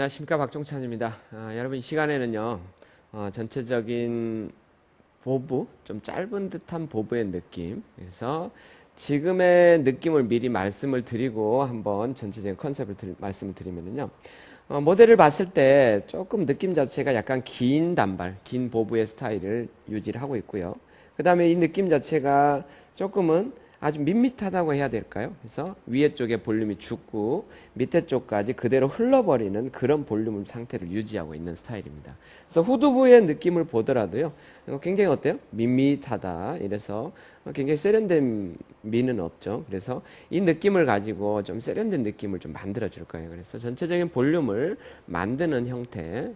안녕하십니까, 박종찬입니다. 여러분, 이 시간에는요 전체적인 보부, 좀 짧은 듯한 보부의 느낌, 그래서 지금의 느낌을 미리 말씀을 드리고 한번 전체적인 컨셉을 말씀을 드리면요, 모델을 봤을 때 조금 느낌 자체가 약간 긴 단발, 긴 보부의 스타일을 유지를 하고 있고요. 그 다음에 이 느낌 자체가 조금은 아주 밋밋하다고 해야 될까요? 그래서 위에 쪽에 볼륨이 죽고 밑에 쪽까지 그대로 흘러버리는 그런 볼륨 상태를 유지하고 있는 스타일입니다. 그래서 후두부의 느낌을 보더라도요, 굉장히 어때요? 밋밋하다. 이래서 굉장히 세련된 미는 없죠. 그래서 이 느낌을 가지고 좀 세련된 느낌을 좀 만들어 줄 거예요. 그래서 전체적인 볼륨을 만드는 형태,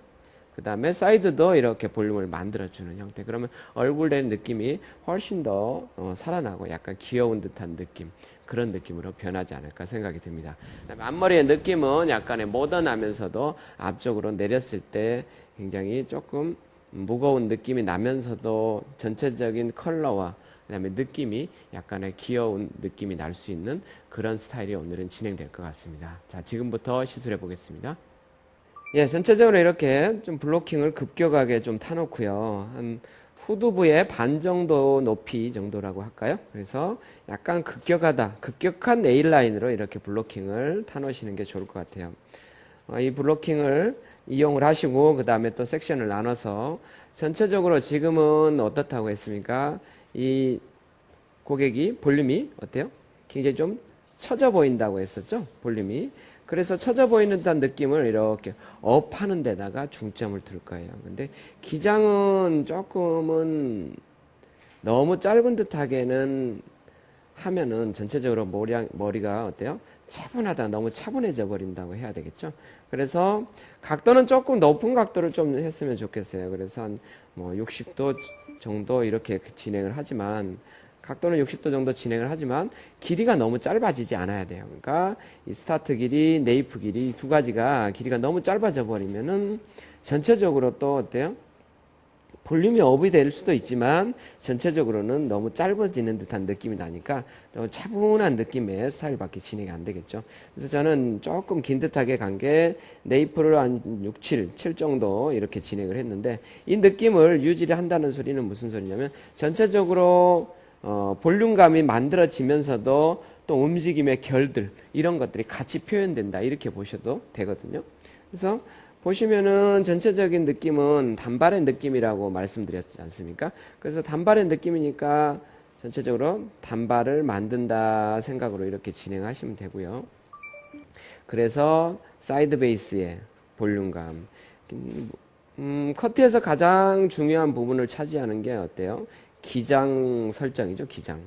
그 다음에 사이드도 이렇게 볼륨을 만들어주는 형태. 그러면 얼굴의 느낌이 훨씬 더 살아나고 약간 귀여운 듯한 느낌, 그런 느낌으로 변하지 않을까 생각이 듭니다. 그다음에 앞머리의 느낌은 약간의 모던하면서도 앞쪽으로 내렸을 때 굉장히 조금 무거운 느낌이 나면서도 전체적인 컬러와 그다음에 느낌이 약간의 귀여운 느낌이 날 수 있는 그런 스타일이 오늘은 진행될 것 같습니다. 자, 지금부터 시술해 보겠습니다. 예, 전체적으로 이렇게 좀 블로킹을 급격하게 좀 타놓고요. 한 후두부의 반 정도 높이 정도라고 할까요? 그래서 약간 급격한 네일라인으로 이렇게 블로킹을 타놓으시는 게 좋을 것 같아요. 이 블로킹을 이용을 하시고, 그 다음에 또 섹션을 나눠서 전체적으로 지금은 어떻다고 했습니까? 이 고객이 볼륨이 어때요? 굉장히 좀 처져 보인다고 했었죠? 볼륨이. 그래서 처져 보이는 듯한 느낌을 이렇게 업하는 데다가 중점을 둘 거예요. 근데 기장은 조금은 너무 짧은 듯하게는 하면은 전체적으로 머리가 어때요? 차분하다, 너무 차분해져 버린다고 해야 되겠죠? 그래서 각도는 조금 높은 각도를 좀 했으면 좋겠어요. 그래서 한 뭐 60도 정도 이렇게 진행을 하지만, 각도는 60도 정도 진행을 하지만 길이가 너무 짧아지지 않아야 돼요. 그러니까 이 스타트 길이, 네이프 길이 두 가지가 길이가 너무 짧아져 버리면은 전체적으로 또 어때요? 볼륨이 업이 될 수도 있지만 전체적으로는 너무 짧아지는 듯한 느낌이 나니까 너무 차분한 느낌의 스타일밖에 진행이 안 되겠죠. 그래서 저는 조금 긴 듯하게 간 게 네이프를 한 6, 7 정도 이렇게 진행을 했는데, 이 느낌을 유지를 한다는 소리는 무슨 소리냐면 전체적으로 볼륨감이 만들어지면서도 또 움직임의 결들, 이런 것들이 같이 표현된다, 이렇게 보셔도 되거든요. 그래서 보시면은 전체적인 느낌은 단발의 느낌이라고 말씀드렸지 않습니까? 그래서 단발의 느낌이니까 전체적으로 단발을 만든다 생각으로 이렇게 진행하시면 되고요. 그래서 사이드 베이스의 볼륨감, 커트에서 가장 중요한 부분을 차지하는 게 어때요? 기장 설정이죠. 기장.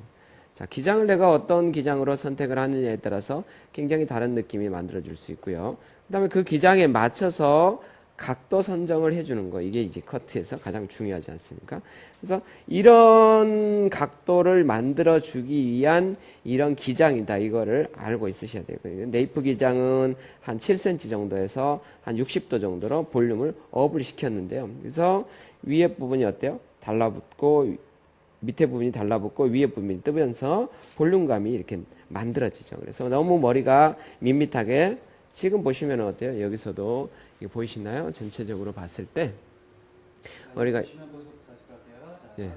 자, 기장을 내가 어떤 기장으로 선택을 하느냐에 따라서 굉장히 다른 느낌이 만들어질 수 있고요. 그 다음에 그 기장에 맞춰서 각도 선정을 해주는 거, 이게 이제 커트에서 가장 중요하지 않습니까? 그래서 이런 각도를 만들어주기 위한 이런 기장이다, 이거를 알고 있으셔야 되거든요. 네이프 기장은 한 7cm 정도에서 한 60도 정도로 볼륨을 업을 시켰는데요. 그래서 위에 부분이 어때요? 달라붙고 밑에 부분이 달라붙고 위에 부분이 뜨면서 볼륨감이 이렇게 만들어지죠. 그래서 너무 머리가 밋밋하게, 지금 보시면 어때요? 여기서도 이게 보이시나요? 전체적으로 봤을 때 머리가, 예.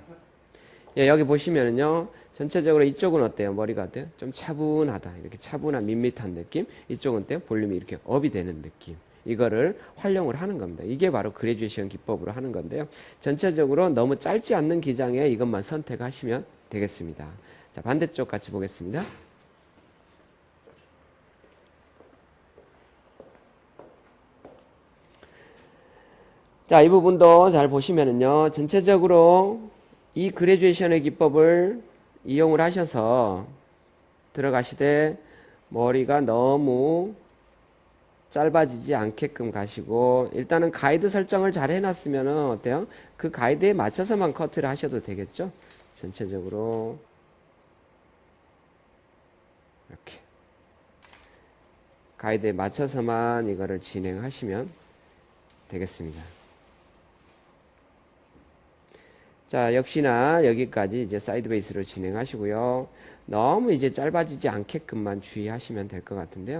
예, 여기 보시면은요, 전체적으로 이쪽은 어때요? 머리가 어때요? 좀 차분하다, 이렇게 차분한 밋밋한 느낌. 이쪽은 어때요? 볼륨이 이렇게 업이 되는 느낌. 이거를 활용을 하는 겁니다. 이게 바로 그래듀에이션 기법으로 하는 건데요. 전체적으로 너무 짧지 않는 기장에 이것만 선택하시면 되겠습니다. 자, 반대쪽 같이 보겠습니다. 자, 이 부분도 잘 보시면은요, 전체적으로 이 그래듀에이션의 기법을 이용을 하셔서 들어가시되 머리가 너무 짧아지지 않게끔 가시고, 일단은 가이드 설정을 잘 해놨으면 어때요? 그 가이드에 맞춰서만 커트를 하셔도 되겠죠? 전체적으로 이렇게 가이드에 맞춰서만 이거를 진행하시면 되겠습니다. 자, 역시나 여기까지 이제 사이드 베이스로 진행하시고요. 너무 이제 짧아지지 않게끔만 주의하시면 될 것 같은데요.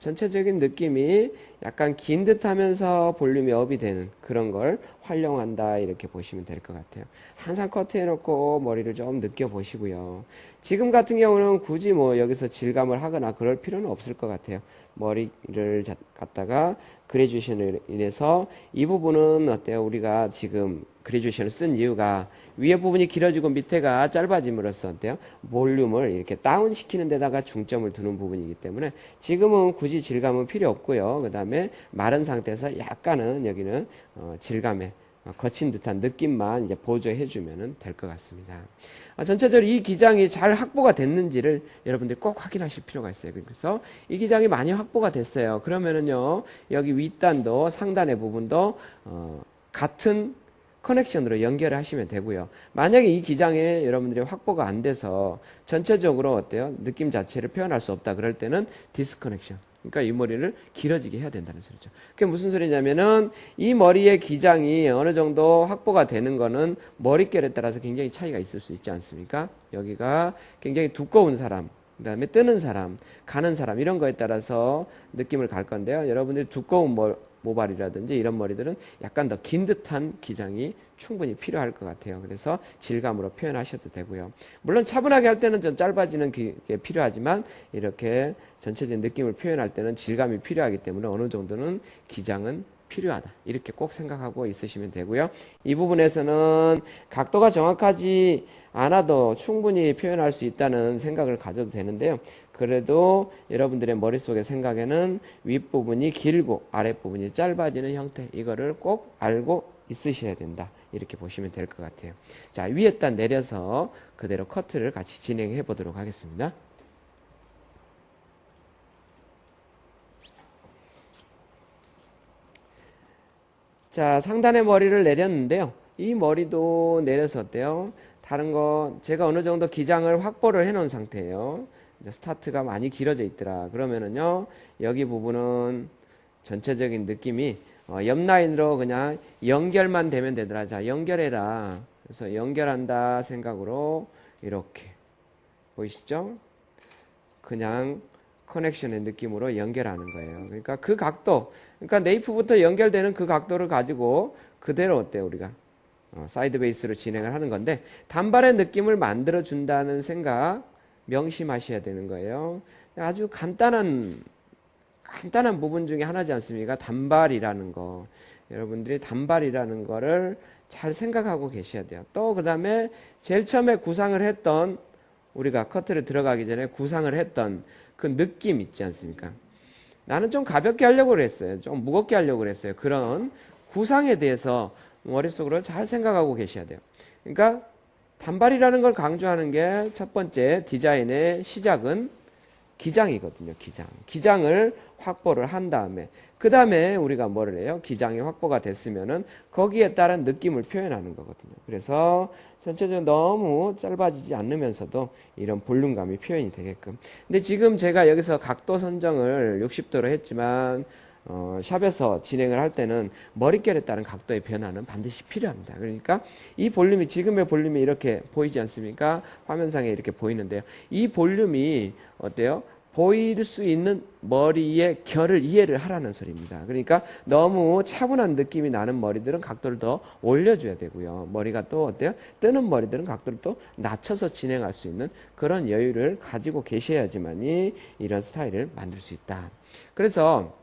전체적인 느낌이 약간 긴 듯하면서 볼륨이 업이 되는 그런 걸 활용한다 이렇게 보시면 될 것 같아요. 항상 커트해놓고 머리를 좀 느껴보시고요. 지금 같은 경우는 굳이 뭐 여기서 질감을 하거나 그럴 필요는 없을 것 같아요. 머리를 갖다가 그레듀에이션을 인해서 이 부분은 어때요? 우리가 지금 그레듀에이션을 쓴 이유가 위에 부분이 길어지고 밑에가 짧아짐으로써 어때요? 볼륨을 이렇게 다운 시키는 데다가 중점을 두는 부분이기 때문에 지금은 굳이 질감은 필요 없고요. 그 다음에 마른 상태에서 약간은 여기는 질감에 거친 듯한 느낌만 이제 보조해주면 될 것 같습니다. 전체적으로 이 기장이 잘 확보가 됐는지를 여러분들이 꼭 확인하실 필요가 있어요. 그래서 이 기장이 많이 확보가 됐어요. 그러면은요, 여기 윗단도 상단의 부분도 같은 커넥션으로 연결을 하시면 되고요. 만약에 이 기장에 여러분들이 확보가 안 돼서 전체적으로 어때요? 느낌 자체를 표현할 수 없다. 그럴 때는 디스커넥션. 그러니까 이 머리를 길어지게 해야 된다는 소리죠. 그게 무슨 소리냐면은 이 머리의 기장이 어느 정도 확보가 되는 거는 머릿결에 따라서 굉장히 차이가 있을 수 있지 않습니까? 여기가 굉장히 두꺼운 사람, 그 다음에 뜨는 사람, 가는 사람 이런 거에 따라서 느낌을 갈 건데요. 여러분들이 두꺼운 모발이라든지 이런 머리들은 약간 더 긴 듯한 기장이 충분히 필요할 것 같아요. 그래서 질감으로 표현하셔도 되고요. 물론 차분하게 할 때는 좀 짧아지는 게 필요하지만 이렇게 전체적인 느낌을 표현할 때는 질감이 필요하기 때문에 어느 정도는 기장은 필요하다. 이렇게 꼭 생각하고 있으시면 되고요. 이 부분에서는 각도가 정확하지 않아도 충분히 표현할 수 있다는 생각을 가져도 되는데요. 그래도 여러분들의 머릿속의 생각에는 윗부분이 길고 아랫부분이 짧아지는 형태, 이거를 꼭 알고 있으셔야 된다. 이렇게 보시면 될 것 같아요. 자, 위에 단 내려서 그대로 커트를 같이 진행해 보도록 하겠습니다. 자, 상단의 머리를 내렸는데요. 이 머리도 내려서 어때요? 다른 거 제가 어느 정도 기장을 확보를 해 놓은 상태예요. 이제 스타트가 많이 길어져 있더라. 그러면은요, 여기 부분은 전체적인 느낌이 옆 라인으로 그냥 연결만 되면 되더라. 자, 연결해라. 그래서 연결한다 생각으로 이렇게 보이시죠? 그냥 커넥션의 느낌으로 연결하는 거예요. 그러니까 그 각도, 그러니까 네이프부터 연결되는 그 각도를 가지고 그대로 어때요, 우리가? 사이드 베이스로 진행을 하는 건데, 단발의 느낌을 만들어 준다는 생각 명심하셔야 되는 거예요. 아주 간단한 부분 중에 하나지 않습니까? 단발이라는 거. 여러분들이 단발이라는 거를 잘 생각하고 계셔야 돼요. 또 그 다음에 제일 처음에 구상을 했던, 우리가 커트를 들어가기 전에 구상을 했던 그 느낌 있지 않습니까? 나는 좀 가볍게 하려고 그랬어요. 좀 무겁게 하려고 그랬어요. 그런 구상에 대해서 머릿속으로 잘 생각하고 계셔야 돼요. 그러니까 단발이라는 걸 강조하는 게 첫 번째 디자인의 시작은 기장이거든요. 기장을 확보를 한 다음에 그 다음에 우리가 뭐를 해요? 기장이 확보가 됐으면은 거기에 따른 느낌을 표현하는 거거든요. 그래서 전체적으로 너무 짧아지지 않으면서도 이런 볼륨감이 표현이 되게끔. 근데 지금 제가 여기서 각도 선정을 60도로 했지만 샵에서 진행을 할 때는 머릿결에 따른 각도의 변화는 반드시 필요합니다. 그러니까 이 볼륨이, 지금의 볼륨이 이렇게 보이지 않습니까? 화면상에 이렇게 보이는데요. 이 볼륨이 어때요? 보일 수 있는 머리의 결을 이해를 하라는 소리입니다. 그러니까 너무 차분한 느낌이 나는 머리들은 각도를 더 올려줘야 되고요. 머리가 또 어때요? 뜨는 머리들은 각도를 또 낮춰서 진행할 수 있는 그런 여유를 가지고 계셔야지만이 이런 스타일을 만들 수 있다. 그래서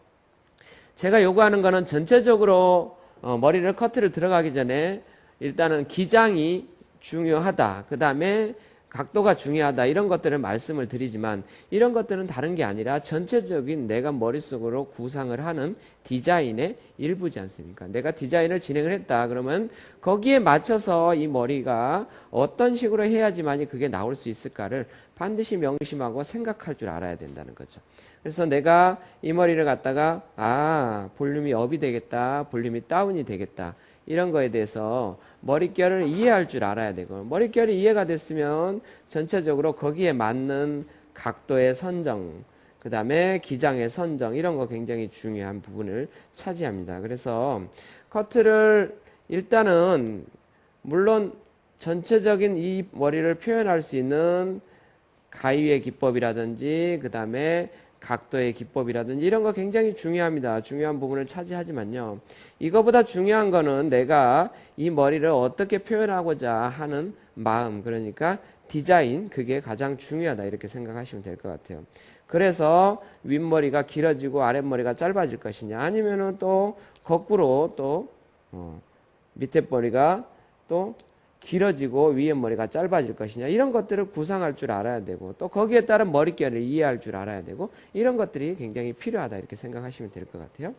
제가 요구하는 거는 전체적으로 머리를 커트를 들어가기 전에 일단은 기장이 중요하다. 그 다음에 각도가 중요하다. 이런 것들을 말씀을 드리지만 이런 것들은 다른 게 아니라 전체적인 내가 머릿속으로 구상을 하는 디자인의 일부지 않습니까? 내가 디자인을 진행을 했다. 그러면 거기에 맞춰서 이 머리가 어떤 식으로 해야지만이 그게 나올 수 있을까를 반드시 명심하고 생각할 줄 알아야 된다는 거죠. 그래서 내가 이 머리를 갖다가 볼륨이 업이 되겠다. 볼륨이 다운이 되겠다. 이런 거에 대해서 머릿결을 이해할 줄 알아야 되고, 머릿결이 이해가 됐으면 전체적으로 거기에 맞는 각도의 선정, 그 다음에 기장의 선정, 이런 거 굉장히 중요한 부분을 차지합니다. 그래서 커트를 일단은 물론 전체적인 이 머리를 표현할 수 있는 가위의 기법이라든지 그 다음에 각도의 기법이라든지 이런 거 굉장히 중요합니다. 중요한 부분을 차지하지만요. 이거보다 중요한 거는 내가 이 머리를 어떻게 표현하고자 하는 마음, 그러니까 디자인, 그게 가장 중요하다 이렇게 생각하시면 될 것 같아요. 그래서 윗머리가 길어지고 아랫머리가 짧아질 것이냐, 아니면은 또 거꾸로 또 밑에 머리가 또 길어지고 위에 머리가 짧아질 것이냐, 이런 것들을 구상할 줄 알아야 되고, 또 거기에 따른 머릿결을 이해할 줄 알아야 되고, 이런 것들이 굉장히 필요하다 이렇게 생각하시면 될 것 같아요.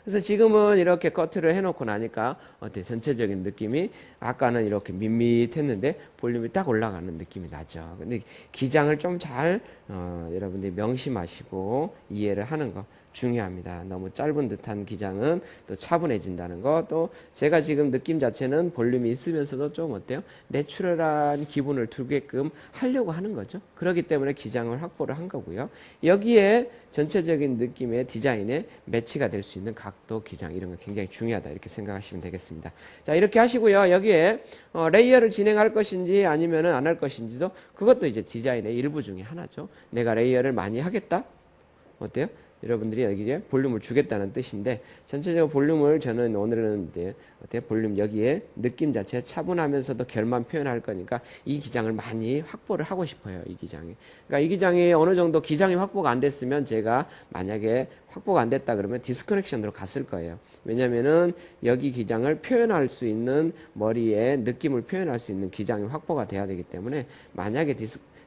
그래서 지금은 이렇게 커트를 해놓고 나니까 어때, 전체적인 느낌이 아까는 이렇게 밋밋했는데 볼륨이 딱 올라가는 느낌이 나죠. 근데 기장을 좀 잘 여러분들이 명심하시고 이해를 하는 거 중요합니다. 너무 짧은 듯한 기장은 또 차분해진다는 거, 또 제가 지금 느낌 자체는 볼륨이 있으면서도 좀 어때요? 내추럴한 기분을 들게끔 하려고 하는 거죠. 그렇기 때문에 기장을 확보를 한 거고요. 여기에 전체적인 느낌의 디자인에 매치가 될 수 있는 각도, 기장 이런 거 굉장히 중요하다 이렇게 생각하시면 되겠습니다. 자, 이렇게 하시고요. 여기에 레이어를 진행할 것인지 아니면은 안 할 것인지도, 그것도 이제 디자인의 일부 중에 하나죠. 내가 레이어를 많이 하겠다? 어때요? 여러분들이 여기에 볼륨을 주겠다는 뜻인데, 전체적으로 볼륨을 저는 오늘은 이제 어때요? 볼륨 여기에 느낌 자체 차분하면서도 결만 표현할 거니까 이 기장을 많이 확보를 하고 싶어요. 이 기장이. 그러니까 이 기장이 어느 정도 기장이 확보가 안 됐으면 제가 만약에 확보가 안 됐다 그러면 디스커넥션으로 갔을 거예요. 왜냐면은 여기 기장을 표현할 수 있는, 머리의 느낌을 표현할 수 있는 기장이 확보가 돼야 되기 때문에, 만약에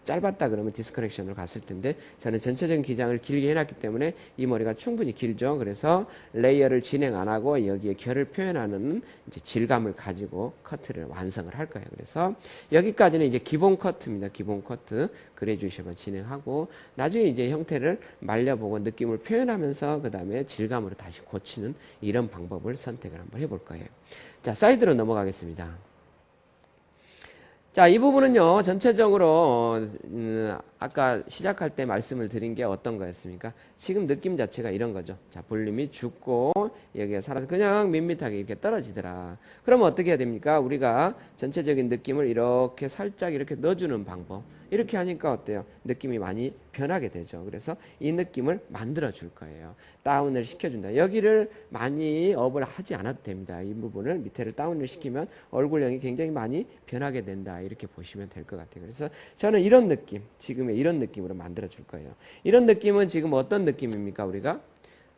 짧았다 그러면 디스커넥션으로 갔을 텐데, 저는 전체적인 기장을 길게 해놨기 때문에 이 머리가 충분히 길죠. 그래서 레이어를 진행 안 하고 여기에 결을 표현하는 이제 질감을 가지고 커트를 완성을 할 거예요. 그래서 여기까지는 이제 기본 커트입니다. 기본 커트 그레듀에이션만 진행하고, 나중에 이제 형태를 말려보고 느낌을 표현하면서 그 다음에 질감으로 다시 고치는 이런 방법을 선택을 한번 해볼 거예요. 자, 사이드로 넘어가겠습니다. 자, 이 부분은요, 전체적으로, 아까 시작할 때 말씀을 드린 게 어떤 거였습니까? 지금 느낌 자체가 이런 거죠. 자, 볼륨이 죽고, 여기가 살아서 그냥 밋밋하게 이렇게 떨어지더라. 그러면 어떻게 해야 됩니까? 우리가 전체적인 느낌을 이렇게 살짝 이렇게 넣어주는 방법. 이렇게 하니까 어때요? 느낌이 많이 변하게 되죠. 그래서 이 느낌을 만들어 줄 거예요. 다운을 시켜준다. 여기를 많이 업을 하지 않아도 됩니다. 이 부분을 밑에를 다운을 시키면 얼굴형이 굉장히 많이 변하게 된다. 이렇게 보시면 될 것 같아요. 그래서 저는 이런 느낌, 지금의 이런 느낌으로 만들어 줄 거예요. 이런 느낌은 지금 어떤 느낌입니까? 우리가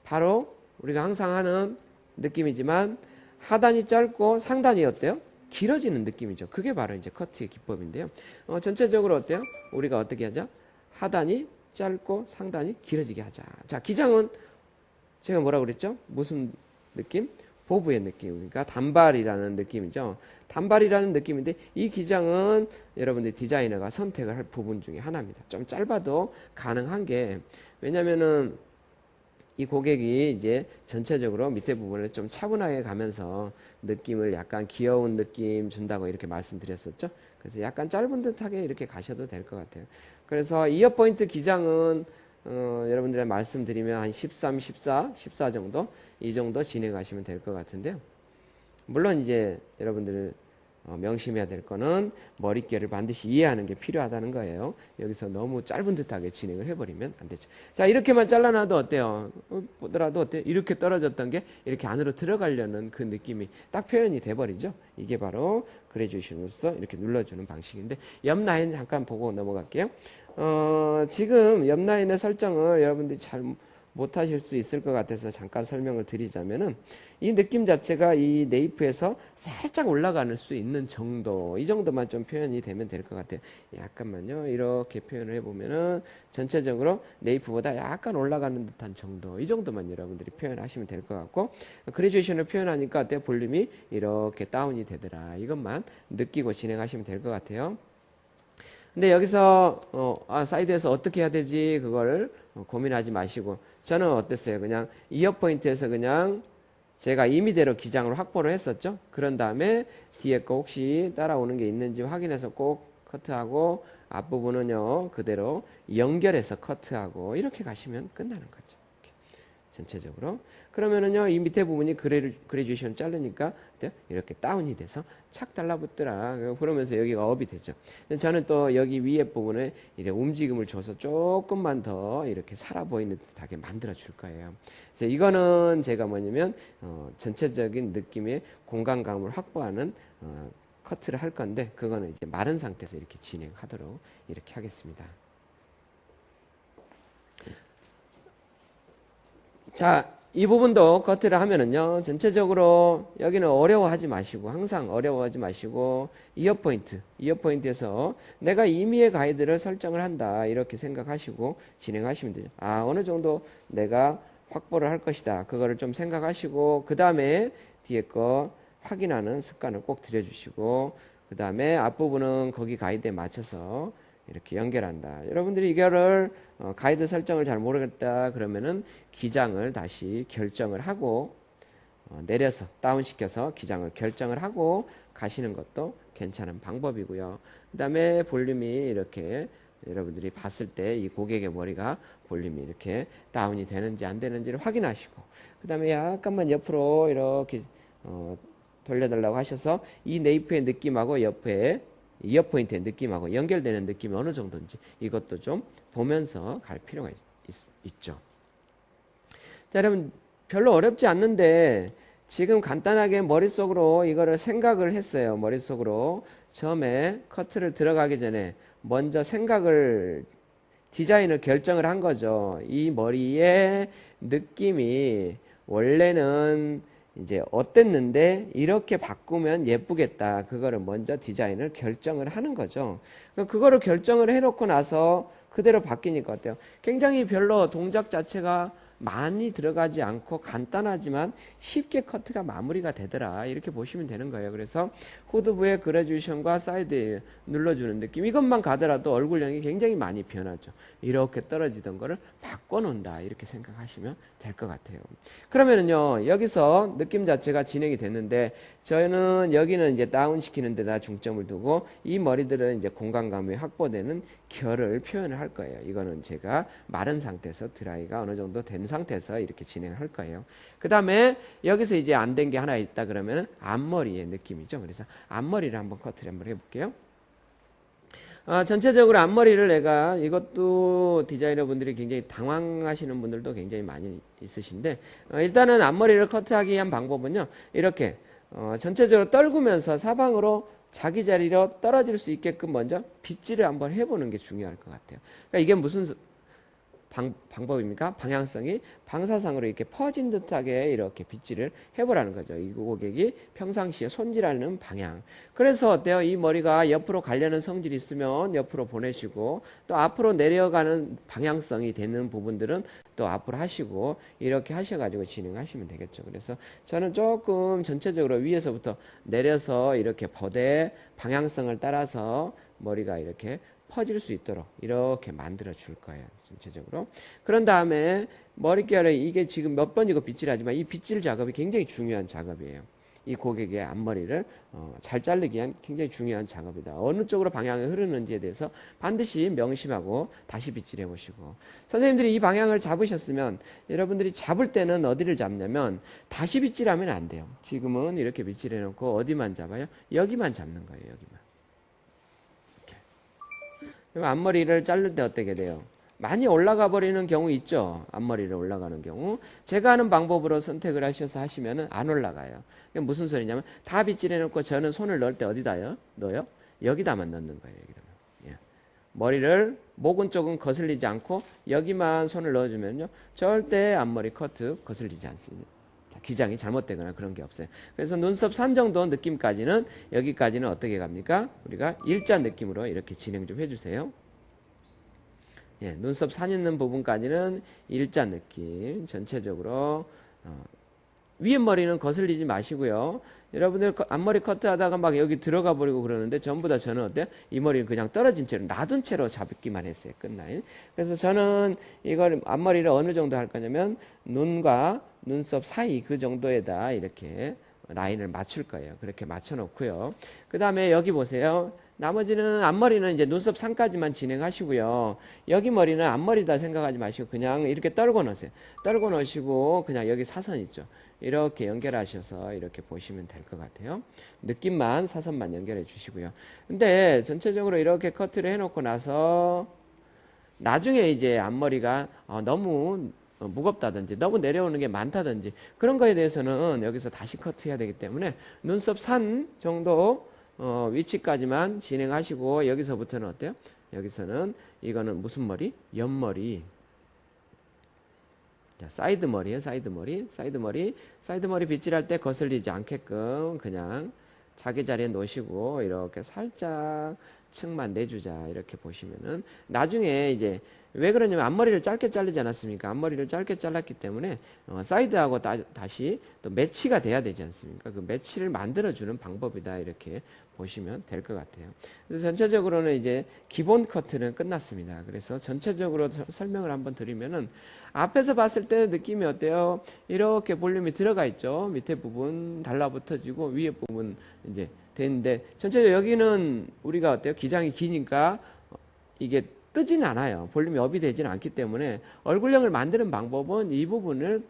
바로 우리가 항상 하는 느낌이지만, 하단이 짧고 상단이 어때요? 길어지는 느낌이죠. 그게 바로 이제 커트의 기법인데요. 전체적으로 어때요? 우리가 어떻게 하죠? 하단이 짧고 상단이 길어지게 하자. 자, 기장은 제가 뭐라고 그랬죠? 무슨 느낌? 보브의 느낌. 그러니까 단발이라는 느낌이죠. 단발이라는 느낌인데, 이 기장은 여러분들 디자이너가 선택을 할 부분 중에 하나입니다. 좀 짧아도 가능한 게, 왜냐면은 이 고객이 이제 전체적으로 밑에 부분을 좀 차분하게 가면서 느낌을 약간 귀여운 느낌 준다고 이렇게 말씀드렸었죠. 그래서 약간 짧은 듯하게 이렇게 가셔도 될 것 같아요. 그래서 이어 포인트 기장은 여러분들의 말씀드리면 한 13, 14 정도, 이 정도 진행하시면 될 것 같은데요. 물론 이제 여러분들 명심해야 될 거는 머릿결을 반드시 이해하는 게 필요하다는 거예요. 여기서 너무 짧은 듯하게 진행을 해버리면 안 되죠. 자, 이렇게만 잘라놔도 어때요? 보더라도 어때요? 이렇게 떨어졌던 게 이렇게 안으로 들어가려는 그 느낌이 딱 표현이 돼버리죠. 이게 바로 그레듀에이션으로서 이렇게 눌러주는 방식인데, 옆 라인 잠깐 보고 넘어갈게요. 지금 옆 라인의 설정을 여러분들이 잘 못하실 수 있을 것 같아서 잠깐 설명을 드리자면은, 이 느낌 자체가 이 네이프에서 살짝 올라갈 수 있는 정도, 이 정도만 좀 표현이 되면 될 것 같아요. 약간만요. 이렇게 표현을 해보면은 전체적으로 네이프보다 약간 올라가는 듯한 정도, 이 정도만 여러분들이 표현하시면 될 것 같고, 그레듀에이션을 표현하니까 어때요? 볼륨이 이렇게 다운이 되더라. 이것만 느끼고 진행하시면 될 것 같아요. 근데 여기서 사이드에서 어떻게 해야 되지, 그걸 고민하지 마시고, 저는 어땠어요? 그냥 이어 포인트에서 그냥 제가 임의대로 기장을 확보를 했었죠. 그런 다음에 뒤에 거 혹시 따라오는 게 있는지 확인해서 꼭 커트하고, 앞부분은요 그대로 연결해서 커트하고, 이렇게 가시면 끝나는 거죠. 전체적으로. 그러면은요, 이 밑에 부분이 그레듀에이션 자르니까 이렇게 다운이 돼서 착 달라붙더라. 그러면서 여기가 업이 되죠. 저는 또 여기 위에 부분에 이렇게 움직임을 줘서 조금만 더 이렇게 살아 보이는 듯하게 만들어 줄 거예요. 그래서 이거는 제가 뭐냐면 전체적인 느낌의 공간감을 확보하는 커트를 할 건데, 그거는 이제 마른 상태에서 이렇게 진행하도록 이렇게 하겠습니다. 자, 이 부분도 커트를 하면은요, 전체적으로 여기는 어려워하지 마시고, 항상 어려워하지 마시고, 이어 포인트에서 내가 임의의 가이드를 설정을 한다, 이렇게 생각하시고 진행하시면 되죠. 어느 정도 내가 확보를 할 것이다, 그거를 좀 생각하시고, 그 다음에 뒤에 거 확인하는 습관을 꼭 들여주시고, 그 다음에 앞부분은 거기 가이드에 맞춰서 이렇게 연결한다. 여러분들이 이거를 가이드 설정을 잘 모르겠다 그러면은 기장을 다시 결정을 하고 내려서 다운시켜서 기장을 결정을 하고 가시는 것도 괜찮은 방법이고요. 그 다음에 볼륨이 이렇게 여러분들이 봤을 때 이 고객의 머리가 볼륨이 이렇게 다운이 되는지 안 되는지를 확인하시고, 그 다음에 약간만 옆으로 이렇게 돌려달라고 하셔서 이 네이프의 느낌하고 옆에 이어 포인트의 느낌하고 연결되는 느낌이 어느 정도인지 이것도 좀 보면서 갈 필요가 있죠. 자, 여러분 별로 어렵지 않는데 지금 간단하게 머릿속으로 이거를 생각을 했어요. 머릿속으로 처음에 커트를 들어가기 전에 먼저 디자인을 결정을 한 거죠. 이 머리의 느낌이 원래는 이제 어땠는데 이렇게 바꾸면 예쁘겠다. 그거를 먼저 디자인을 결정을 하는 거죠. 그거를 결정을 해놓고 나서 그대로 바뀌니까 어때요? 굉장히 별로 동작 자체가 많이 들어가지 않고 간단하지만 쉽게 커트가 마무리가 되더라, 이렇게 보시면 되는 거예요. 그래서 후드부의 그라듀에이션과 사이드에 눌러주는 느낌, 이것만 가더라도 얼굴형이 굉장히 많이 변하죠. 이렇게 떨어지던 거를 바꿔놓는다, 이렇게 생각하시면 될 것 같아요. 그러면은요, 여기서 느낌 자체가 진행이 됐는데 저는 여기는 이제 다운 시키는 데다 중점을 두고 이 머리들은 이제 공간감이 확보되는 결을 표현을 할 거예요. 이거는 제가 마른 상태에서 드라이가 어느 정도 된 상태에서 이렇게 진행할 거예요. 그 다음에 여기서 이제 안 된 게 하나 있다 그러면 앞머리의 느낌이죠. 그래서 앞머리를 한번 커트를 한번 해볼게요. 전체적으로 앞머리를 내가, 이것도 디자이너 분들이 굉장히 당황하시는 분들도 굉장히 많이 있으신데, 일단은 앞머리를 커트하기 위한 방법은요, 이렇게 전체적으로 떨구면서 사방으로 자기 자리로 떨어질 수 있게끔 먼저 빗질을 한번 해보는 게 중요할 것 같아요. 그러니까 이게 무슨 방법입니까? 방향성이 방사상으로 이렇게 퍼진 듯하게 이렇게 빗질을 해보라는 거죠. 이 고객이 평상시에 손질하는 방향. 그래서 어때요? 이 머리가 옆으로 가려는 성질이 있으면 옆으로 보내시고, 또 앞으로 내려가는 방향성이 되는 부분들은 또 앞으로 하시고, 이렇게 하셔가지고 진행하시면 되겠죠. 그래서 저는 조금 전체적으로 위에서부터 내려서 이렇게 버대 방향성을 따라서 머리가 이렇게 퍼질 수 있도록 이렇게 만들어 줄 거예요. 전체적으로. 그런 다음에 머릿결에 이게 지금 몇 번이고 빗질하지만 이 빗질 작업이 굉장히 중요한 작업이에요. 이 고객의 앞머리를 잘 자르기 위한 굉장히 중요한 작업이다. 어느 쪽으로 방향이 흐르는지에 대해서 반드시 명심하고 다시 빗질해 보시고, 선생님들이 이 방향을 잡으셨으면 여러분들이 잡을 때는 어디를 잡냐면 다시 빗질하면 안 돼요. 지금은 이렇게 빗질해 놓고 어디만 잡아요? 여기만 잡는 거예요. 여기만. 앞머리를 자를 때 어떻게 돼요? 많이 올라가 버리는 경우 있죠. 앞머리를 올라가는 경우. 제가 하는 방법으로 선택을 하셔서 하시면 안 올라가요. 무슨 소리냐면 다 빗질해 놓고 저는 손을 넣을 때 어디다요? 넣어요? 여기다만 넣는 거예요. 여기다만. 예. 머리를 목은 쪽은 거슬리지 않고 여기만 손을 넣어주면요, 절대 앞머리 커트 거슬리지 않습니다. 기장이 잘못되거나 그런 게 없어요. 그래서 눈썹 산 정도 느낌까지는, 여기까지는 어떻게 갑니까? 우리가 일자 느낌으로 이렇게 진행 좀 해주세요. 예, 눈썹 산 있는 부분까지는 일자 느낌. 전체적으로 위에 머리는 거슬리지 마시고요. 여러분들 앞머리 커트 하다가 막 여기 들어가 버리고 그러는데 전부 다 저는 어때요? 이 머리는 그냥 떨어진 채로 놔둔 채로 잡기만 했어요. 끝나요. 그래서 저는 이걸 앞머리를 어느 정도 할 거냐면 눈과 눈썹 사이 그 정도에다 이렇게 라인을 맞출 거예요. 그렇게 맞춰 놓고요. 그 다음에 여기 보세요. 나머지는 앞머리는 이제 눈썹 산까지만 진행하시고요. 여기 머리는 앞머리다 생각하지 마시고 그냥 이렇게 떨궈 놓으세요. 떨궈 놓으시고 그냥 여기 사선 있죠. 이렇게 연결하셔서 이렇게 보시면 될 것 같아요. 느낌만 사선만 연결해 주시고요. 근데 전체적으로 이렇게 커트를 해놓고 나서 나중에 이제 앞머리가 너무 무겁다든지 너무 내려오는 게 많다든지 그런 거에 대해서는 여기서 다시 커트해야 되기 때문에 눈썹 산 정도 위치까지만 진행하시고 여기서부터는 어때요? 여기서는 이거는 무슨 머리? 옆머리. 자, 사이드 머리예요. 사이드 머리. 사이드 머리. 사이드 머리 빗질할 때 거슬리지 않게끔 그냥 자기 자리에 놓으시고 이렇게 살짝 층만 내주자 이렇게 보시면은 나중에 이제 왜 그러냐면 앞머리를 짧게 자르지 않았습니까? 앞머리를 짧게 잘랐기 때문에 사이드하고 다시 또 매치가 돼야 되지 않습니까? 그 매치를 만들어주는 방법이다 이렇게 보시면 될 것 같아요. 그래서 전체적으로는 이제 기본 커트는 끝났습니다. 그래서 전체적으로 설명을 한번 드리면은 앞에서 봤을 때 느낌이 어때요? 이렇게 볼륨이 들어가 있죠. 밑에 부분 달라붙어지고 위에 부분 이제 되는데 전체적으로 여기는 우리가 어때요? 기장이 기니까 이게 뜨진 않아요. 볼륨이 업이 되지는 않기 때문에 얼굴형을 만드는 방법은 이 부분을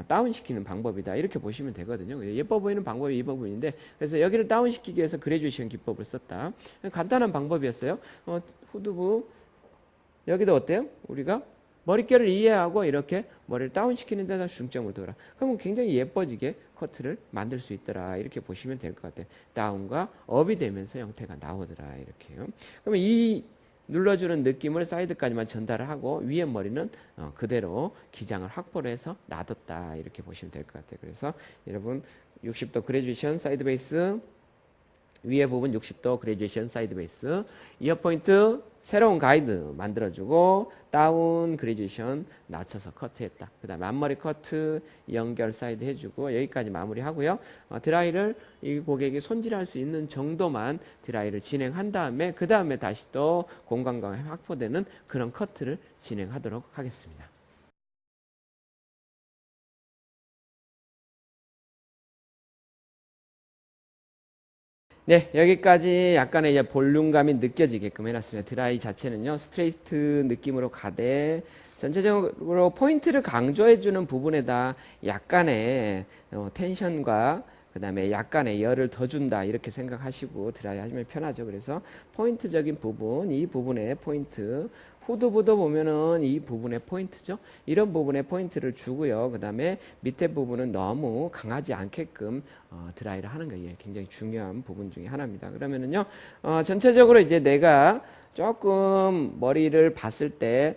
다운시키는 방법이다. 이렇게 보시면 되거든요. 예뻐 보이는 방법이 이 부분인데 그래서 여기를 다운시키기 위해서 그레듀에이션 기법을 썼다. 간단한 방법이었어요. 후두부 여기도 어때요? 우리가 머릿결을 이해하고 이렇게 머리를 다운시키는 데다 중점을 둬라. 그러면 굉장히 예뻐지게 커트를 만들 수 있더라. 이렇게 보시면 될 것 같아요. 다운과 업이 되면서 형태가 나오더라. 이렇게요. 그러면 이 눌러주는 느낌을 사이드까지만 전달을 하고 위에 머리는 그대로 기장을 확보를 해서 놔뒀다. 이렇게 보시면 될 것 같아요. 그래서 여러분 60도 그레듀에이션 사이드 베이스 위에 부분 60도 그레듀에이션 사이드 베이스 이어 포인트 새로운 가이드 만들어주고 다운 그레듀에이션 낮춰서 커트했다. 그 다음에 앞머리 커트 연결 사이드 해주고 여기까지 마무리하고요. 드라이를 이 고객이 손질할 수 있는 정도만 드라이를 진행한 다음에 그 다음에 다시 또 공간감이 확보되는 그런 커트를 진행하도록 하겠습니다. 네, 여기까지 약간의 이제 볼륨감이 느껴지게끔 해놨습니다. 드라이 자체는요, 스트레이트 느낌으로 가되, 전체적으로 포인트를 강조해주는 부분에다 약간의 텐션과 그 다음에 약간의 열을 더 준다, 이렇게 생각하시고 드라이 하시면 편하죠. 그래서 포인트적인 부분, 이 부분의 포인트, 후두부도 보면은 이 부분의 포인트죠. 이런 부분에 포인트를 주고요. 그 다음에 밑에 부분은 너무 강하지 않게끔 드라이를 하는 게 굉장히 중요한 부분 중에 하나입니다. 그러면은요, 전체적으로 이제 내가 조금 머리를 봤을 때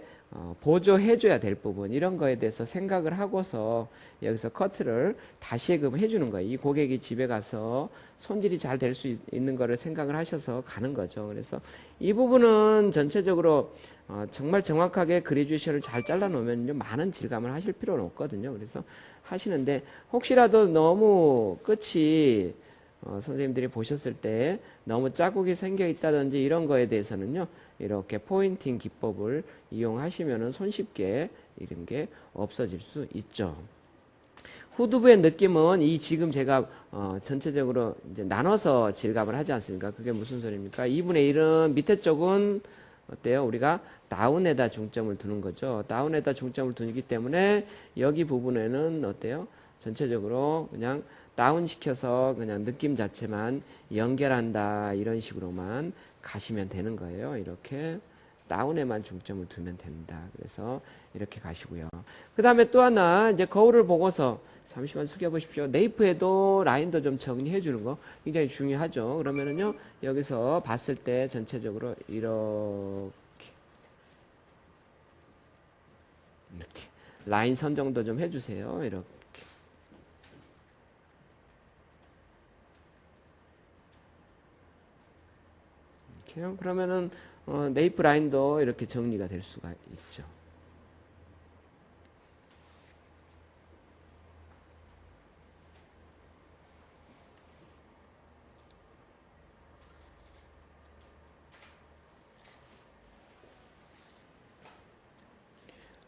보조해줘야 될 부분 이런 거에 대해서 생각을 하고서 여기서 커트를 다시금 해주는 거예요. 이 고객이 집에 가서 손질이 잘 될 수 있는 거를 생각을 하셔서 가는 거죠. 그래서 이 부분은 전체적으로 정말 정확하게 그레듀에이션을 잘 잘라 놓으면 많은 질감을 하실 필요는 없거든요. 그래서 하시는데 혹시라도 너무 끝이 선생님들이 보셨을 때 너무 자국이 생겨 있다든지 이런 거에 대해서는요, 이렇게 포인팅 기법을 이용하시면은 손쉽게 이런 게 없어질 수 있죠. 후두부의 느낌은 이 지금 제가 전체적으로 이제 나눠서 질감을 하지 않습니까? 그게 무슨 소리입니까? 2분의 1은 밑에 쪽은 어때요? 우리가 다운에다 중점을 두는 거죠. 다운에다 중점을 두기 때문에 여기 부분에는 어때요? 전체적으로 그냥 다운시켜서 그냥 느낌 자체만 연결한다 이런 식으로만 가시면 되는 거예요. 이렇게 다운에만 중점을 두면 된다. 그래서 이렇게 가시고요. 그 다음에 또 하나 이제 거울을 보고서 잠시만 숙여 보십시오. 네이프에도 라인도 좀 정리해 주는 거 굉장히 중요하죠. 그러면은요 여기서 봤을 때 전체적으로 이렇게 라인 선정도 좀 해주세요. 이렇게. 그러면은 네이프 라인도 이렇게 정리가 될 수가 있죠.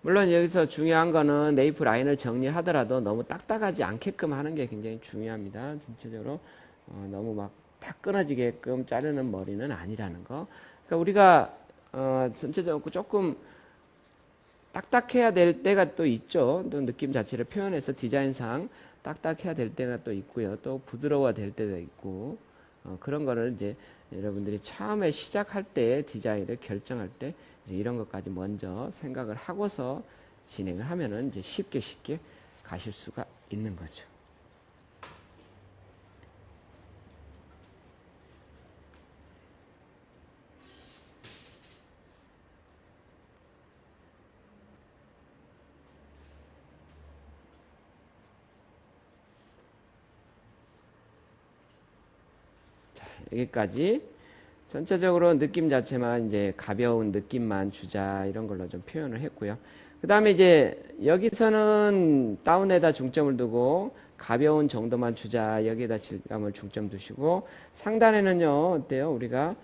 물론 여기서 중요한 거는 네이프 라인을 정리하더라도 너무 딱딱하지 않게끔 하는 게 굉장히 중요합니다. 전체적으로 너무 막 탁 끊어지게끔 자르는 머리는 아니라는 거. 그러니까 우리가 전체적으로 조금 딱딱해야 될 때가 또 있죠. 또 느낌 자체를 표현해서 디자인상 딱딱해야 될 때가 또 있고요. 또 부드러워야 될 때도 있고 그런 거를 이제 여러분들이 처음에 시작할 때 디자인을 결정할 때 이제 이런 것까지 먼저 생각을 하고서 진행을 하면은 이제 쉽게 가실 수가 있는 거죠. 여기까지 전체적으로 느낌 자체만 이제 가벼운 느낌만 주자 이런 걸로 좀 표현을 했고요. 그 다음에 이제 여기서는 다운에다 중점을 두고 가벼운 정도만 주자 여기에다 질감을 중점 두시고 상단에는요 어때요? 우리가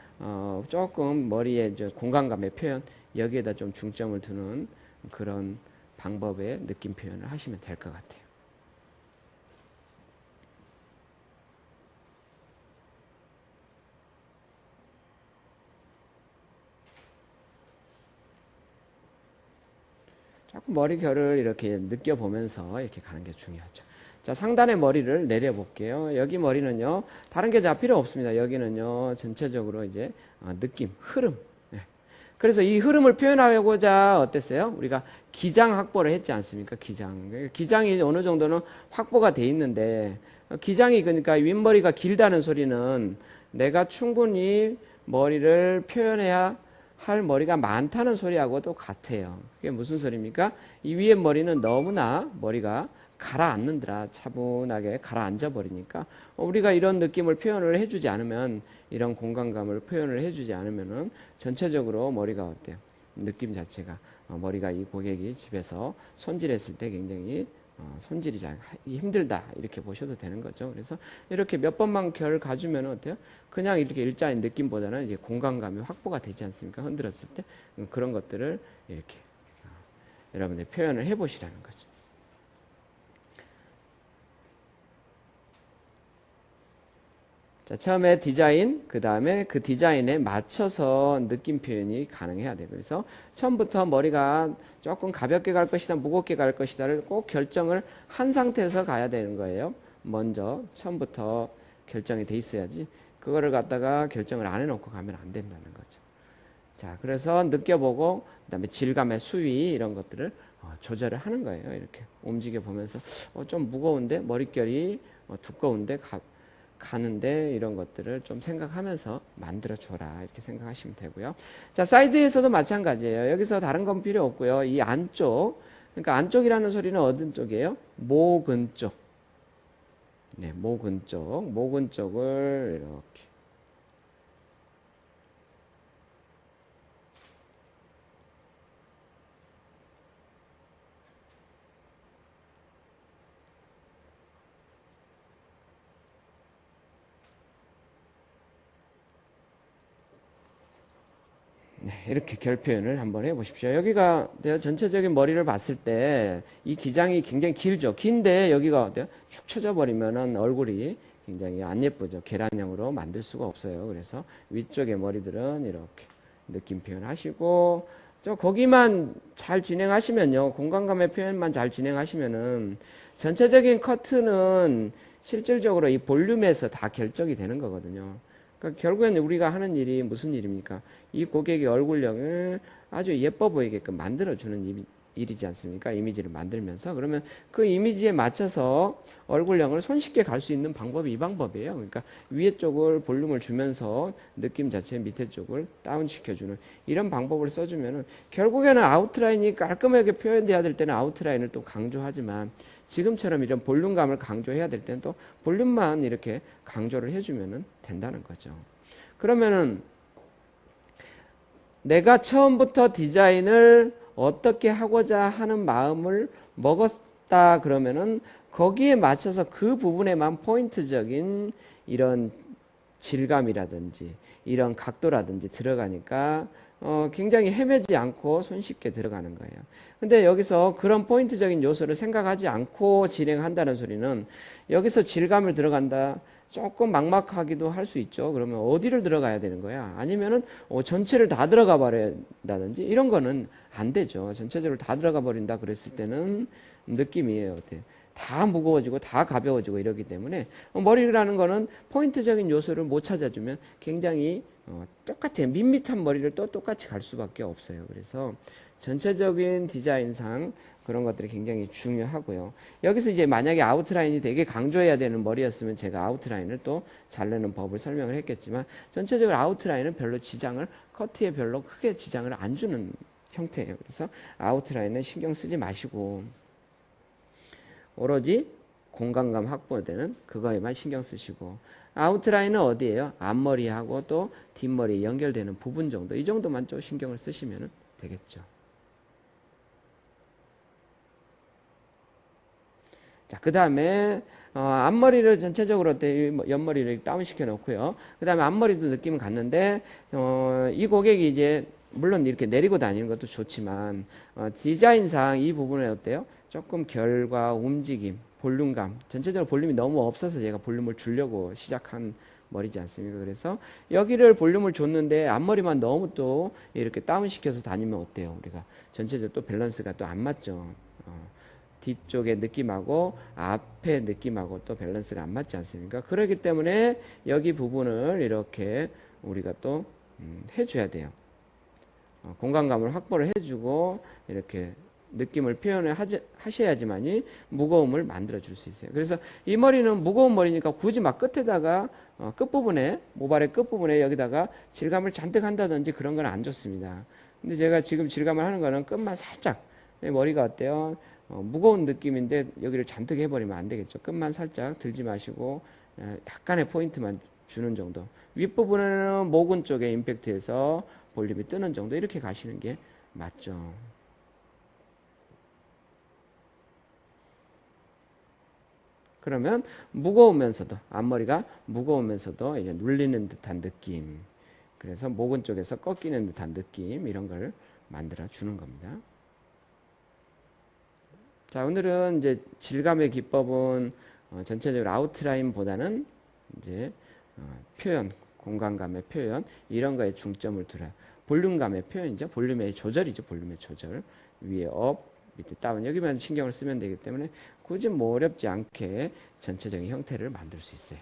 조금 머리에 이제 공간감의 표현 여기에다 좀 중점을 두는 그런 방법의 느낌 표현을 하시면 될 것 같아요. 자꾸 머리 결을 이렇게 느껴보면서 이렇게 가는 게 중요하죠. 자, 상단의 머리를 내려볼게요. 여기 머리는요, 다른 게 다 필요 없습니다. 여기는요, 전체적으로 이제 느낌, 흐름. 네. 그래서 이 흐름을 표현하고자 어땠어요? 우리가 기장 확보를 했지 않습니까? 기장. 기장이 어느 정도는 확보가 돼 있는데, 기장이 그러니까 윗머리가 길다는 소리는 내가 충분히 머리를 표현해야 할 머리가 많다는 소리하고도 같아요. 그게 무슨 소리입니까? 이 위에 머리는 너무나 머리가 가라앉는다라 차분하게 가라앉아 버리니까 우리가 이런 느낌을 표현을 해주지 않으면 이런 공간감을 표현을 해주지 않으면은 전체적으로 머리가 어때요? 느낌 자체가 머리가 이 고객이 집에서 손질했을 때 굉장히 손질이 힘들다 이렇게 보셔도 되는 거죠. 그래서 이렇게 몇 번만 결을 가주면 어때요? 그냥 이렇게 일자인 느낌보다는 이제 공간감이 확보가 되지 않습니까? 흔들었을 때 그런 것들을 이렇게 여러분들 표현을 해보시라는 거죠. 자, 처음에 디자인, 그 다음에 그 디자인에 맞춰서 느낌 표현이 가능해야 돼요. 그래서 처음부터 머리가 조금 가볍게 갈 것이다, 무겁게 갈 것이다를 꼭 결정을 한 상태에서 가야 되는 거예요. 먼저 처음부터 결정이 돼 있어야지 그거를 갖다가 결정을 안 해놓고 가면 안 된다는 거죠. 자, 그래서 느껴보고 그 다음에 질감의 수위 이런 것들을 조절을 하는 거예요. 이렇게 움직여 보면서 좀 무거운데 머릿결이 두꺼운데 가는데 이런 것들을 좀 생각하면서 만들어줘라 이렇게 생각하시면 되고요. 자, 사이드에서도 마찬가지예요. 여기서 다른 건 필요 없고요. 이 안쪽, 그러니까 안쪽이라는 소리는 어떤 쪽이에요? 목은 쪽. 네, 목은 쪽을 이렇게 이렇게 결 표현을 한번 해보십시오. 여기가 전체적인 머리를 봤을 때 이 기장이 굉장히 길죠. 긴데 여기가 어때요? 축 처져 버리면은 얼굴이 굉장히 안 예쁘죠. 계란형으로 만들 수가 없어요. 그래서 위쪽의 머리들은 이렇게 느낌 표현하시고 저 거기만 잘 진행하시면요. 공간감의 표현만 잘 진행하시면은 전체적인 커트는 실질적으로 이 볼륨에서 다 결정이 되는 거거든요. 그러니까 결국에는 우리가 하는 일이 무슨 일입니까? 이 고객의 얼굴형을 아주 예뻐 보이게끔 만들어주는 일이지 않습니까? 이미지를 만들면서. 그러면 그 이미지에 맞춰서 얼굴형을 손쉽게 갈 수 있는 방법이 이 방법이에요. 그러니까 위에 쪽을 볼륨을 주면서 느낌 자체 밑에 쪽을 다운시켜주는 이런 방법을 써주면은 결국에는 아웃라인이 깔끔하게 표현돼야 될 때는 아웃라인을 또 강조하지만 지금처럼 이런 볼륨감을 강조해야 될 때는 또 볼륨만 이렇게 강조를 해주면 된다는 거죠. 그러면은 내가 처음부터 디자인을 어떻게 하고자 하는 마음을 먹었다 그러면은 거기에 맞춰서 그 부분에만 포인트적인 이런 질감이라든지 이런 각도라든지 들어가니까 굉장히 헤매지 않고 손쉽게 들어가는 거예요. 근데 여기서 그런 포인트적인 요소를 생각하지 않고 진행한다는 소리는 여기서 질감을 들어간다, 조금 막막하기도 할 수 있죠. 그러면 어디를 들어가야 되는 거야? 아니면은 전체를 다 들어가 버린다든지 이런 거는 안 되죠. 전체적으로 다 들어가 버린다 그랬을 때는 느낌이에요. 어때? 다 무거워지고 다 가벼워지고 이러기 때문에 머리라는 거는 포인트적인 요소를 못 찾아주면 굉장히 똑같아요. 밋밋한 머리를 또 똑같이 갈 수밖에 없어요. 그래서 전체적인 디자인상 그런 것들이 굉장히 중요하고요. 여기서 이제 만약에 아웃라인이 되게 강조해야 되는 머리였으면 제가 아웃라인을 또 자르는 법을 설명을 했겠지만 전체적으로 아웃라인은 별로 지장을 커트에 별로 크게 지장을 안 주는 형태예요. 그래서 아웃라인은 신경 쓰지 마시고 오로지 공간감 확보되는 그거에만 신경 쓰시고 아웃라인은 어디예요? 앞머리하고 또 뒷머리 연결되는 부분 정도 이 정도만 좀 신경을 쓰시면 되겠죠. 자, 그 다음에 앞머리를 전체적으로 옆머리를 다운시켜 놓고요. 그 다음에 앞머리도 느낌은 갔는데 이 고객이 이제 물론 이렇게 내리고 다니는 것도 좋지만 디자인상 이 부분에 어때요? 조금 결과 움직임, 볼륨감 전체적으로 볼륨이 너무 없어서 제가 볼륨을 주려고 시작한 머리지 않습니까? 그래서 여기를 볼륨을 줬는데 앞머리만 너무 또 이렇게 다운시켜서 다니면 어때요? 우리가 전체적으로 또 밸런스가 또 안 맞죠. 뒤쪽의 느낌하고 앞의 느낌하고 또 밸런스가 안 맞지 않습니까? 그렇기 때문에 여기 부분을 이렇게 우리가 또 해줘야 돼요. 공간감을 확보를 해주고 이렇게 느낌을 표현을 하셔야지만이 무거움을 만들어 줄 수 있어요. 그래서 이 머리는 무거운 머리니까 굳이 막 끝에다가 끝부분에 모발의 끝부분에 여기다가 질감을 잔뜩 한다든지 그런 건 안 좋습니다. 근데 제가 지금 질감을 하는 거는 끝만 살짝 머리가 어때요? 무거운 느낌인데 여기를 잔뜩 해버리면 안 되겠죠. 끝만 살짝 들지 마시고 약간의 포인트만 주는 정도. 윗부분에는 모근 쪽에 임팩트해서 볼륨이 뜨는 정도 이렇게 가시는 게 맞죠. 그러면 무거우면서도 앞머리가 무거우면서도 이제 눌리는 듯한 느낌. 그래서 모근 쪽에서 꺾이는 듯한 느낌 이런 걸 만들어 주는 겁니다. 자, 오늘은 이제 질감의 기법은 전체적으로 아웃라인보다는 이제 표현, 공간감의 표현 이런 거에 중점을 두라. 볼륨감의 표현이죠. 볼륨의 조절이죠. 볼륨의 조절. 위에 업, 밑에 다운 여기만 신경을 쓰면 되기 때문에 굳이 뭐 어렵지 않게 전체적인 형태를 만들 수 있어요.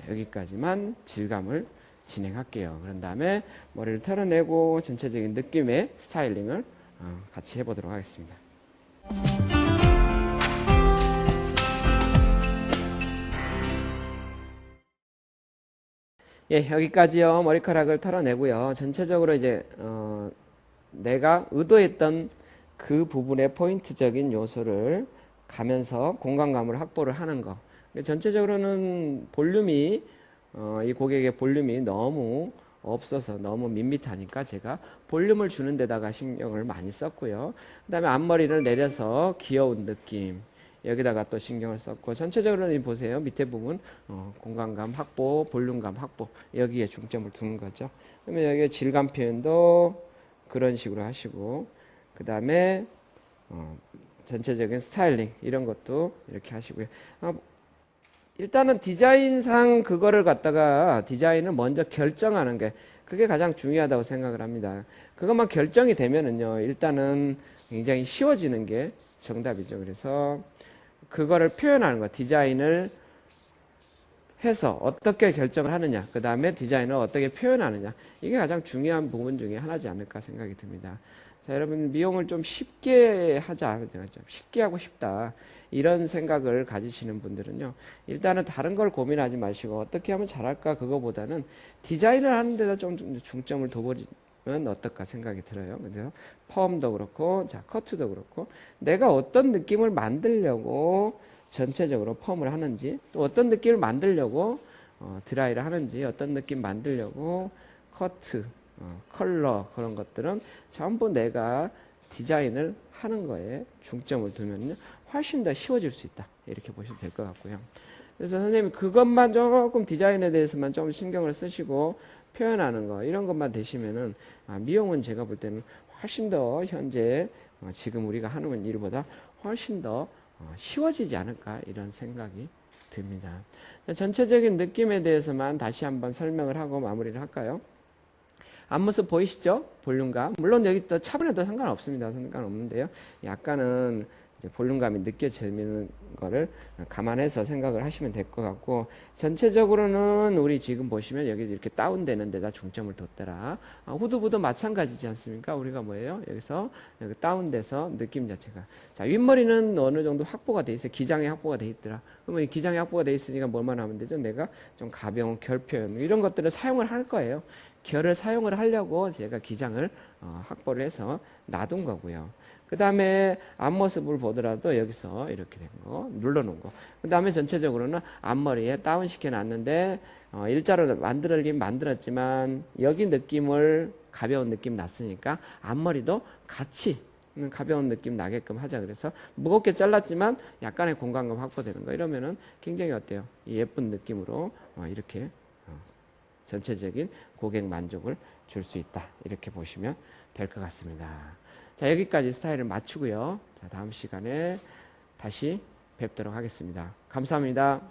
여기까지만 질감을 진행할게요. 그런 다음에 머리를 털어내고 전체적인 느낌의 스타일링을 같이 해보도록 하겠습니다. 예, 여기까지요. 머리카락을 털어내고요. 전체적으로 이제 내가 의도했던 그 부분의 포인트적인 요소를 가면서 공간감을 확보를 하는 거. 전체적으로는 볼륨이 이 고객의 볼륨이 너무 없어서 너무 밋밋하니까 제가 볼륨을 주는 데다가 신경을 많이 썼고요. 그 다음에 앞머리를 내려서 귀여운 느낌 여기다가 또 신경을 썼고 전체적으로는 보세요. 밑에 부분 공간감 확보, 볼륨감 확보 여기에 중점을 두는 거죠. 그러면 여기 질감 표현도 그런 식으로 하시고 그 다음에 전체적인 스타일링 이런 것도 이렇게 하시고요. 일단은 디자인상 그거를 갖다가 디자인을 먼저 결정하는 게 그게 가장 중요하다고 생각을 합니다. 그것만 결정이 되면은요, 일단은 굉장히 쉬워지는 게 정답이죠. 그래서 그거를 표현하는 거, 디자인을 해서 어떻게 결정을 하느냐, 그 다음에 디자인을 어떻게 표현하느냐, 이게 가장 중요한 부분 중에 하나지 않을까 생각이 듭니다. 자, 여러분, 미용을 좀 쉽게 하자, 좀 쉽게 하고 싶다. 이런 생각을 가지시는 분들은요, 일단은 다른 걸 고민하지 마시고 어떻게 하면 잘할까 그거보다는 디자인을 하는 데다 좀 중점을 둬버리면 어떨까 생각이 들어요. 그래서 펌도 그렇고, 자, 커트도 그렇고, 내가 어떤 느낌을 만들려고 전체적으로 펌을 하는지, 또 어떤 느낌을 만들려고 드라이를 하는지 어떤 느낌 만들려고 커트, 컬러 그런 것들은 전부 내가 디자인을 하는 거에 중점을 두면 훨씬 더 쉬워질 수 있다. 이렇게 보시면 될 것 같고요. 그래서 선생님이 그것만 조금 디자인에 대해서만 좀 신경을 쓰시고 표현하는 거 이런 것만 되시면은 미용은 제가 볼 때는 훨씬 더 현재 지금 우리가 하는 일보다 훨씬 더 쉬워지지 않을까 이런 생각이 듭니다. 전체적인 느낌에 대해서만 다시 한번 설명을 하고 마무리를 할까요? 앞모습 보이시죠? 볼륨감. 물론 여기 또 차분해도 상관없습니다. 상관없는데요. 약간은 이제 볼륨감이 느껴지는 거를 감안해서 생각을 하시면 될 것 같고, 전체적으로는 우리 지금 보시면 여기 이렇게 다운되는 데다 중점을 뒀더라. 후두부도 마찬가지지 않습니까? 우리가 뭐예요? 여기서 여기 다운돼서 느낌 자체가. 자, 윗머리는 어느 정도 확보가 돼 있어요. 기장이 확보가 돼 있더라. 그러면 이 기장이 확보가 돼 있으니까 뭐만 하면 되죠? 내가 좀 가벼운 결 표현, 이런 것들을 사용을 할 거예요. 결을 사용을 하려고 제가 기장을 확보를 해서 놔둔 거고요. 그 다음에 앞모습을 보더라도 여기서 이렇게 된 거, 눌러놓은 거. 그 다음에 전체적으로는 앞머리에 다운시켜 놨는데, 일자로 만들긴 만들었지만, 여기 느낌을 가벼운 느낌 났으니까, 앞머리도 같이 가벼운 느낌 나게끔 하자. 그래서 무겁게 잘랐지만, 약간의 공간감 확보되는 거. 이러면은 굉장히 어때요? 예쁜 느낌으로, 이렇게, 전체적인 고객 만족을 줄 수 있다. 이렇게 보시면 될 것 같습니다. 자, 여기까지 스타일을 맞추고요. 자, 다음 시간에 다시 뵙도록 하겠습니다. 감사합니다.